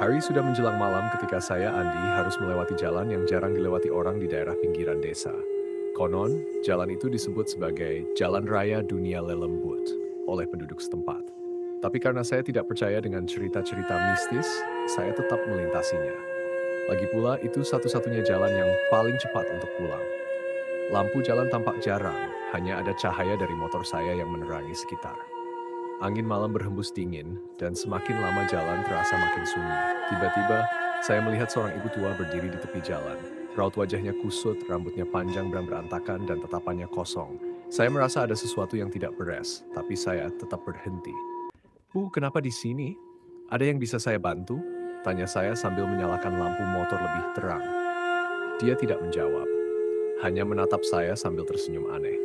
Hari sudah menjelang malam ketika saya, Andi, harus melewati jalan yang jarang dilewati orang di daerah pinggiran desa. Konon, jalan itu disebut sebagai Jalan Raya Dunia Lelembut oleh penduduk setempat. Tapi karena saya tidak percaya dengan cerita-cerita mistis, saya tetap melintasinya. Lagi pula, itu satu-satunya jalan yang paling cepat untuk pulang. Lampu jalan tampak jarang, hanya ada cahaya dari motor saya yang menerangi sekitar. Angin malam berhembus dingin, dan semakin lama jalan terasa makin sunyi. Tiba-tiba, saya melihat seorang ibu tua berdiri di tepi jalan. Raut wajahnya kusut, rambutnya panjang dan berantakan, dan tatapannya kosong. Saya merasa ada sesuatu yang tidak beres, tapi saya tetap berhenti. Bu, kenapa di sini? Ada yang bisa saya bantu? Tanya saya sambil menyalakan lampu motor lebih terang. Dia tidak menjawab, hanya menatap saya sambil tersenyum aneh.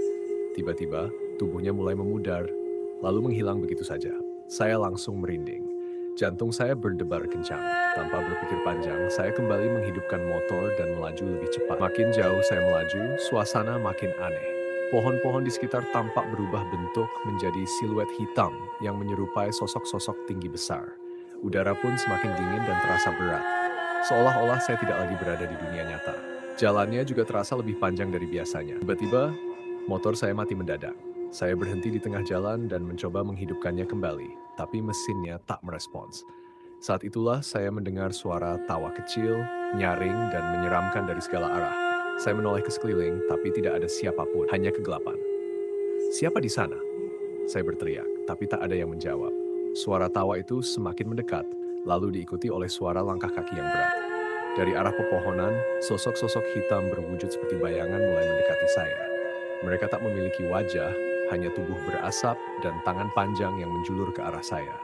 Tiba-tiba, tubuhnya mulai memudar, lalu menghilang begitu saja. Saya langsung merinding. Jantung saya berdebar kencang. Tanpa berpikir panjang, saya kembali menghidupkan motor dan melaju lebih cepat. Makin jauh saya melaju, suasana makin aneh. Pohon-pohon di sekitar tampak berubah bentuk menjadi siluet hitam yang menyerupai sosok-sosok tinggi besar. Udara pun semakin dingin dan terasa berat. Seolah-olah saya tidak lagi berada di dunia nyata. Jalannya juga terasa lebih panjang dari biasanya. Tiba-tiba, motor saya mati mendadak. Saya berhenti di tengah jalan dan mencoba menghidupkannya kembali, tapi mesinnya tak merespons. Saat itulah saya mendengar suara tawa kecil, nyaring, dan menyeramkan dari segala arah. Saya menoleh ke sekeliling, tapi tidak ada siapapun, hanya kegelapan. "Siapa di sana?" Saya berteriak, tapi tak ada yang menjawab. Suara tawa itu semakin mendekat, lalu diikuti oleh suara langkah kaki yang berat. Dari arah pepohonan, sosok-sosok hitam berwujud seperti bayangan mulai mendekati saya. Mereka tak memiliki wajah, hanya tubuh berasap dan tangan panjang yang menjulur ke arah saya.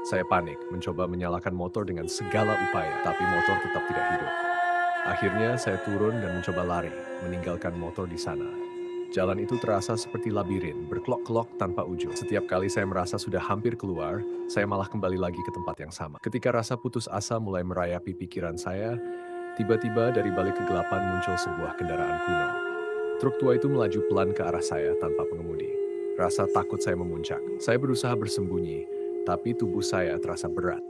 Saya panik, mencoba menyalakan motor dengan segala upaya, tapi motor tetap tidak hidup. Akhirnya saya turun dan mencoba lari, meninggalkan motor di sana. Jalan itu terasa seperti labirin, berkelok-kelok tanpa ujung. Setiap kali saya merasa sudah hampir keluar, saya malah kembali lagi ke tempat yang sama. Ketika rasa putus asa mulai merayapi pikiran saya, tiba-tiba dari balik kegelapan muncul sebuah kendaraan kuno. Truk tua itu melaju pelan ke arah saya tanpa pengemudi. Rasa takut saya memuncak. Saya berusaha bersembunyi, tapi tubuh saya terasa berat.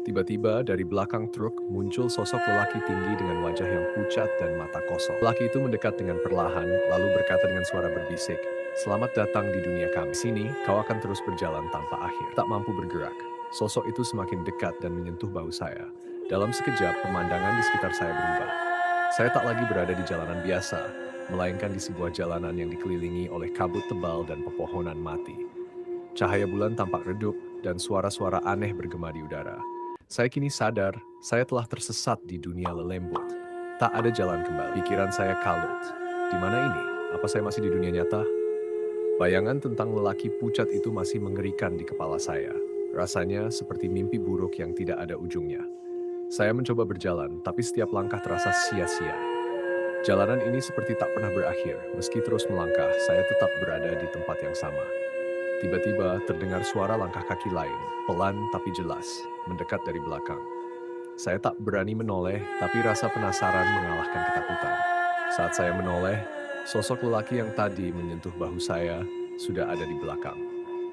Tiba-tiba dari belakang truk muncul sosok lelaki tinggi dengan wajah yang pucat dan mata kosong. Lelaki itu mendekat dengan perlahan, lalu berkata dengan suara berbisik, "Selamat datang di dunia kami. Sini, kau akan terus berjalan tanpa akhir." Tak mampu bergerak. Sosok itu semakin dekat dan menyentuh bahu saya. Dalam sekejap, pemandangan di sekitar saya berubah. Saya tak lagi berada di jalanan biasa, melainkan di sebuah jalanan yang dikelilingi oleh kabut tebal dan pepohonan mati. Cahaya bulan tampak redup dan suara-suara aneh bergema di udara. Saya kini sadar, saya telah tersesat di dunia lelembut. Tak ada jalan kembali. Pikiran saya kalut. Di mana ini? Apa saya masih di dunia nyata? Bayangan tentang lelaki pucat itu masih mengerikan di kepala saya. Rasanya seperti mimpi buruk yang tidak ada ujungnya. Saya mencoba berjalan, tapi setiap langkah terasa sia-sia. Jalanan ini seperti tak pernah berakhir. Meski terus melangkah, saya tetap berada di tempat yang sama. Tiba-tiba terdengar suara langkah kaki lain, pelan tapi jelas, mendekat dari belakang. Saya tak berani menoleh, tapi rasa penasaran mengalahkan ketakutan. Saat saya menoleh, sosok lelaki yang tadi menyentuh bahu saya sudah ada di belakang.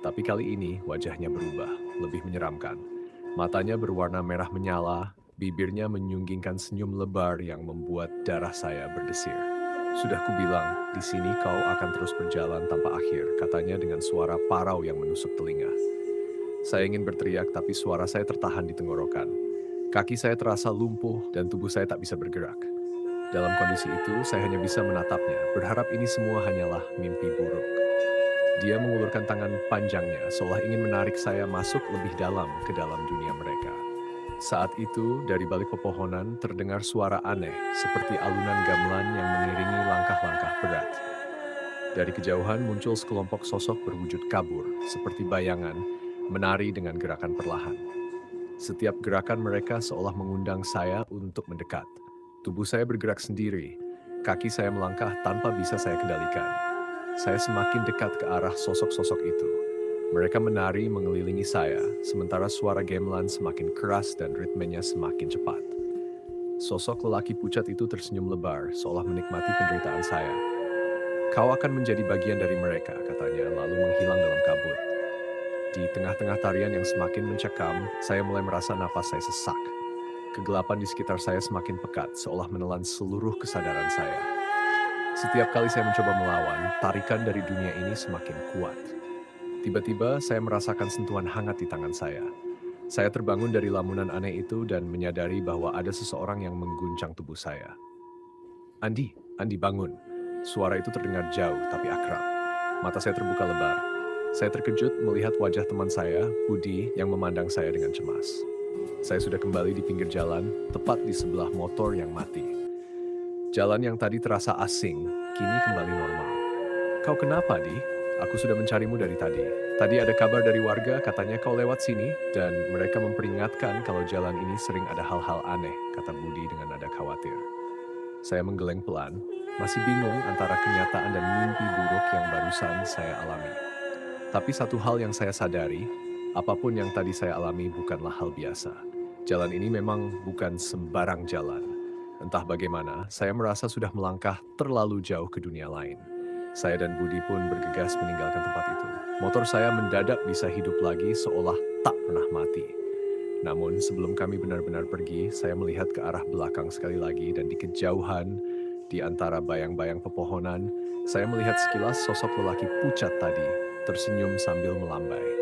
Tapi kali ini wajahnya berubah, lebih menyeramkan. Matanya berwarna merah menyala, bibirnya menyunggingkan senyum lebar yang membuat darah saya berdesir. "Sudah kubilang, di sini kau akan terus berjalan tanpa akhir," katanya dengan suara parau yang menusuk telinga. Saya ingin berteriak, tapi suara saya tertahan di tenggorokan. Kaki saya terasa lumpuh dan tubuh saya tak bisa bergerak. Dalam kondisi itu, saya hanya bisa menatapnya, berharap ini semua hanyalah mimpi buruk. Dia mengulurkan tangan panjangnya, seolah ingin menarik saya masuk lebih dalam ke dalam dunia mereka. Saat itu, dari balik pepohonan terdengar suara aneh, seperti alunan gamelan yang mengiringi langkah-langkah berat. Dari kejauhan muncul sekelompok sosok berwujud kabur, seperti bayangan, menari dengan gerakan perlahan. Setiap gerakan mereka seolah mengundang saya untuk mendekat. Tubuh saya bergerak sendiri, kaki saya melangkah tanpa bisa saya kendalikan. Saya semakin dekat ke arah sosok-sosok itu. Mereka menari mengelilingi saya, sementara suara gamelan semakin keras dan ritmenya semakin cepat. Sosok lelaki pucat itu tersenyum lebar, seolah menikmati penderitaan saya. "Kau akan menjadi bagian dari mereka," katanya, lalu menghilang dalam kabut. Di tengah-tengah tarian yang semakin mencekam, saya mulai merasa napas saya sesak. Kegelapan di sekitar saya semakin pekat, seolah menelan seluruh kesadaran saya. Setiap kali saya mencoba melawan, tarikan dari dunia ini semakin kuat. Tiba-tiba, saya merasakan sentuhan hangat di tangan saya. Saya terbangun dari lamunan aneh itu dan menyadari bahwa ada seseorang yang mengguncang tubuh saya. Andi, Andi bangun. Suara itu terdengar jauh tapi akrab. Mata saya terbuka lebar. Saya terkejut melihat wajah teman saya, Budi, yang memandang saya dengan cemas. Saya sudah kembali di pinggir jalan, tepat di sebelah motor yang mati. Jalan yang tadi terasa asing, kini kembali normal. Kau kenapa, Di? Aku sudah mencarimu dari tadi. Tadi ada kabar dari warga, katanya kau lewat sini, dan mereka memperingatkan kalau jalan ini sering ada hal-hal aneh, kata Budi dengan nada khawatir. Saya menggeleng pelan, masih bingung antara kenyataan dan mimpi buruk yang barusan saya alami. Tapi satu hal yang saya sadari, apapun yang tadi saya alami bukanlah hal biasa. Jalan ini memang bukan sembarang jalan. Entah bagaimana, saya merasa sudah melangkah terlalu jauh ke dunia lain. Saya dan Budi pun bergegas meninggalkan tempat itu. Motor saya mendadak bisa hidup lagi seolah tak pernah mati. Namun sebelum kami benar-benar pergi, saya melihat ke arah belakang sekali lagi dan di kejauhan, di antara bayang-bayang pepohonan, saya melihat sekilas sosok lelaki pucat tadi, tersenyum sambil melambai.